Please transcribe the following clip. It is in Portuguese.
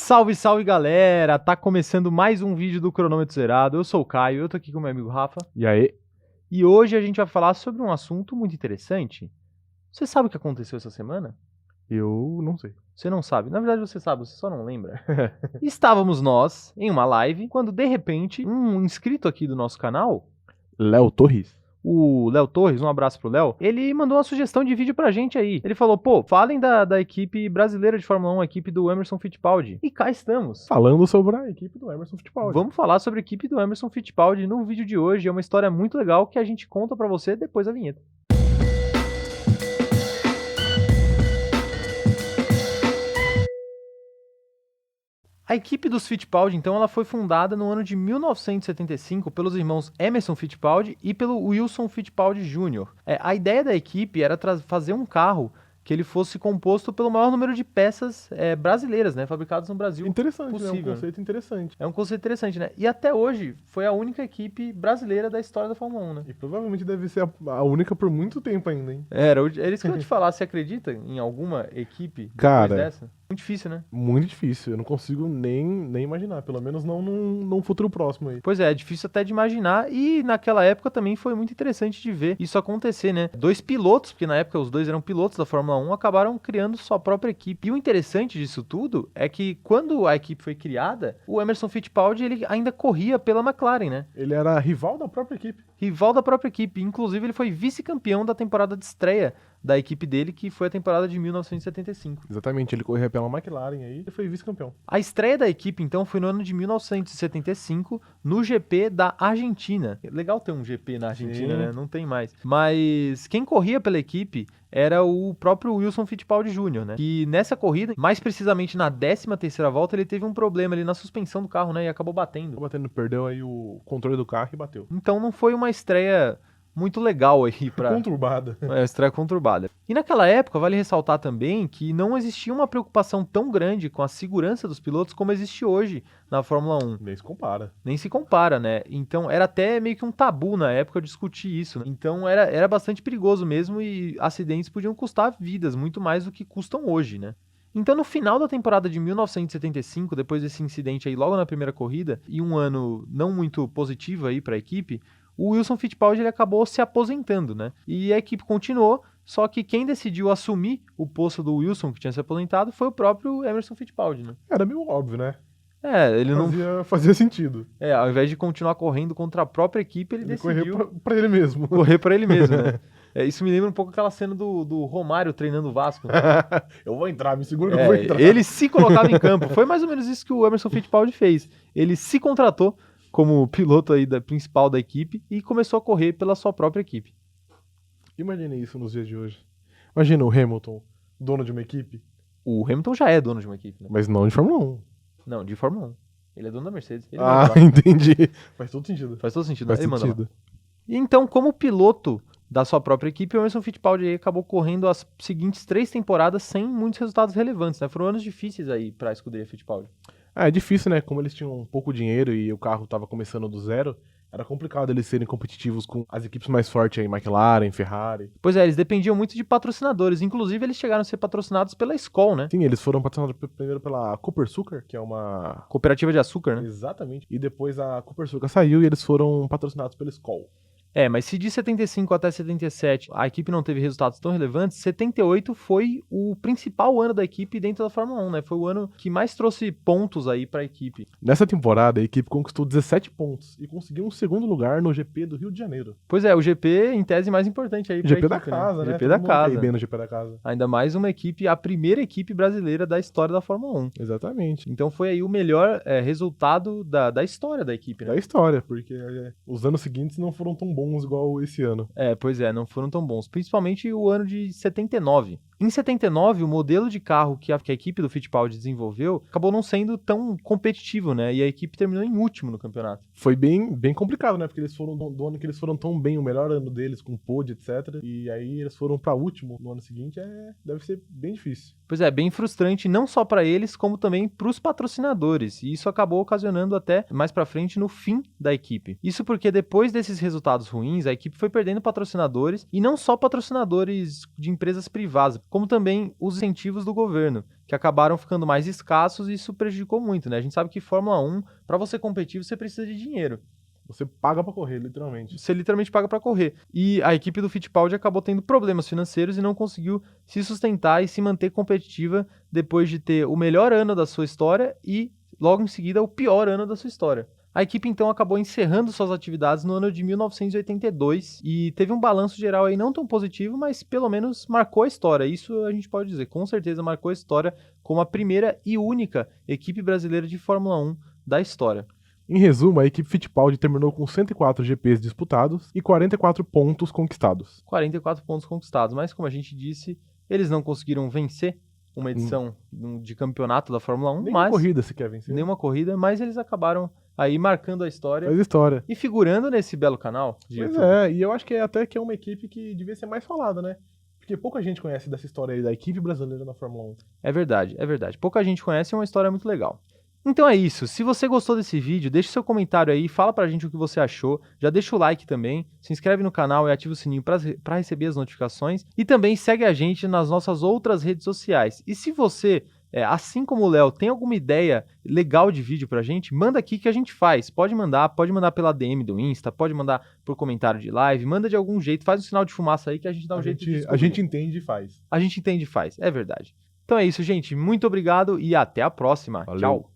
Salve, salve galera! Tá começando mais um vídeo do Cronômetro Zerado. Eu sou o Caio, eu tô aqui com o meu amigo Rafa. E aí? E hoje a gente vai falar sobre um assunto muito interessante. Você sabe o que aconteceu essa semana? Eu não sei. Você não sabe. Na verdade você sabe, você só não lembra. Estávamos nós em uma live quando de repente um inscrito aqui do nosso canal, Léo Torres. o Léo Torres, um abraço pro Léo, ele mandou uma sugestão de vídeo pra gente aí. Ele falou, pô, falem da equipe brasileira de Fórmula 1, a equipe do Emerson Fittipaldi. E cá estamos. Falando sobre a equipe do Emerson Fittipaldi. Vamos falar sobre a equipe do Emerson Fittipaldi no vídeo de hoje. É uma história muito legal que a gente conta pra você depois da vinheta. A equipe dos Fittipaldi, então, ela foi fundada no ano de 1975 pelos irmãos Emerson Fittipaldi e pelo Wilson Fittipaldi Jr. A ideia da equipe era fazer um carro que ele fosse composto pelo maior número de peças brasileiras, né, fabricadas no Brasil. Interessante, possível. né? Um conceito interessante. É um conceito interessante, né? E até hoje foi a única equipe brasileira da história da Fórmula 1, né? E provavelmente deve ser a única por muito tempo ainda, hein? Era isso que eu ia te falar. Você acredita em alguma equipe depois Cara, dessa? Muito difícil, né? Muito difícil. Eu não consigo nem imaginar. Pelo menos não num futuro próximo aí. Pois é difícil até de imaginar. E naquela época também foi muito interessante de ver isso acontecer, né? Dois pilotos, porque na época os dois eram pilotos da Fórmula 1, acabaram criando sua própria equipe. E o interessante disso tudo é que quando a equipe foi criada, o Emerson Fittipaldi ele ainda corria pela McLaren, né? Ele era rival da própria equipe. Rival da própria equipe. Inclusive, ele foi vice-campeão da temporada de estreia da equipe dele, que foi a temporada de 1975. Exatamente, ele corria pela McLaren aí e foi vice-campeão. A estreia da equipe, então, foi no ano de 1975, no GP da Argentina. Legal ter um GP na Argentina, Sim. né? Não tem mais. Mas quem corria pela equipe era o próprio Wilson Fittipaldi Jr., né? Que nessa corrida, mais precisamente na 13ª volta, ele teve um problema ali na suspensão do carro, né? E acabou batendo. Perdeu aí o controle do carro e bateu. Então não foi uma estreia muito legal aí pra... Conturbada. Estreia conturbada. E naquela época, vale ressaltar também que não existia uma preocupação tão grande com a segurança dos pilotos como existe hoje na Fórmula 1. Nem se compara. Nem se compara, né? Então era até meio que um tabu na época discutir isso, né? Então era bastante perigoso mesmo e acidentes podiam custar vidas, muito mais do que custam hoje, né? Então, no final da temporada de 1975, depois desse incidente aí logo na primeira corrida, e um ano não muito positivo aí para a equipe, o Wilson Fittipaldi ele acabou se aposentando, né? E a equipe continuou, só que quem decidiu assumir o posto do Wilson, que tinha se aposentado, foi o próprio Emerson Fittipaldi, né? Era meio óbvio, né? Ele Fazia sentido. ao invés de continuar correndo contra a própria equipe, ele decidiu correr pra ele mesmo. correr para ele mesmo, né? Isso me lembra um pouco aquela cena do Romário treinando o Vasco. Eu vou entrar, me segura que eu vou entrar. Ele se colocava em campo. Foi mais ou menos isso que o Emerson Fittipaldi fez. Ele se contratou como piloto aí principal da equipe e começou a correr pela sua própria equipe. Imagine isso nos dias de hoje. Imagina o Hamilton, dono de uma equipe. O Hamilton já é dono de uma equipe, né? Mas não de Fórmula 1. Não, de Fórmula 1. Ele é dono da Mercedes. Ele Entendi. Faz todo sentido. Faz todo sentido. Faz Ele todo manda lá. sentido. E então, como piloto da sua própria equipe, o Emerson Fittipaldi aí acabou correndo as seguintes 3 temporadas sem muitos resultados relevantes, né? Foram anos difíceis aí para a escuderia Fittipaldi. É difícil, né? Como eles tinham pouco dinheiro e o carro tava começando do zero, era complicado eles serem competitivos com as equipes mais fortes aí, McLaren, Ferrari. Pois é, eles dependiam muito de patrocinadores. Inclusive, eles chegaram a ser patrocinados pela Skol, né? Sim, eles foram patrocinados primeiro pela Copersucar, que é uma... Cooperativa de açúcar, né? Exatamente. E depois a Copersucar saiu e eles foram patrocinados pela Skol. Mas se de 75 até 77 a equipe não teve resultados tão relevantes, 78 foi o principal ano da equipe dentro da Fórmula 1, né? Foi o ano que mais trouxe pontos aí para a equipe. Nessa temporada, a equipe conquistou 17 pontos e conseguiu um segundo lugar no GP do Rio de Janeiro. Pois é, o GP em tese mais importante aí pra GP equipe, da casa, né? GP da Todo mundo casa. quer ir bem no GP da casa. Ainda mais uma equipe, a primeira equipe brasileira da história da Fórmula 1. Exatamente. Então foi aí o melhor resultado da história da equipe, né? Da história, porque os anos seguintes não foram tão bons igual esse ano. Pois é, não foram tão bons. Principalmente o ano de 79. Em 79, o modelo de carro que a equipe do Fittipaldi desenvolveu acabou não sendo tão competitivo, né? E a equipe terminou em último no campeonato. Foi bem complicado, né? Porque eles foram do ano que eles foram tão bem, o melhor ano deles, com pod, etc. E aí eles foram pra último no ano seguinte, deve ser bem difícil. Pois é, bem frustrante não só para eles, como também para os patrocinadores. E isso acabou ocasionando até mais para frente no fim da equipe. Isso porque depois desses resultados ruins, a equipe foi perdendo patrocinadores, e não só patrocinadores de empresas privadas, como também os incentivos do governo, que acabaram ficando mais escassos e isso prejudicou muito, né? A gente sabe que Fórmula 1, para você competir, você precisa de dinheiro. Você paga pra correr, literalmente. Você literalmente paga para correr. E a equipe do Fittipaldi acabou tendo problemas financeiros e não conseguiu se sustentar e se manter competitiva depois de ter o melhor ano da sua história e, logo em seguida, o pior ano da sua história. A equipe então acabou encerrando suas atividades no ano de 1982 e teve um balanço geral aí não tão positivo, mas pelo menos marcou a história. Isso a gente pode dizer, com certeza marcou a história como a primeira e única equipe brasileira de Fórmula 1 da história. Em resumo, a equipe Fittipaldi terminou com 104 GPs disputados e 44 pontos conquistados. 44 pontos conquistados, mas como a gente disse, eles não conseguiram vencer uma edição de campeonato da Fórmula 1, Nenhuma corrida se quer vencer. Nenhuma corrida, mas eles acabaram aí marcando a história. Faz história. E figurando nesse belo canal. Pois é, e eu acho que até que é uma equipe que devia ser mais falada, né? Porque pouca gente conhece dessa história aí da equipe brasileira na Fórmula 1. É verdade, é verdade. Pouca gente conhece, é uma história muito legal. Então é isso, se você gostou desse vídeo, deixa seu comentário aí, fala pra gente o que você achou, já deixa o like também, se inscreve no canal e ativa o sininho para receber as notificações e também segue a gente nas nossas outras redes sociais. E se você, assim como o Léo, tem alguma ideia legal de vídeo pra gente, manda aqui que a gente faz, pode mandar pela DM do Insta, pode mandar por comentário de live, manda de algum jeito, faz um sinal de fumaça aí que a gente dá um jeito de descobrir. A gente entende e faz. A gente entende e faz, é verdade. Então é isso, gente, muito obrigado e até a próxima. Valeu. Tchau!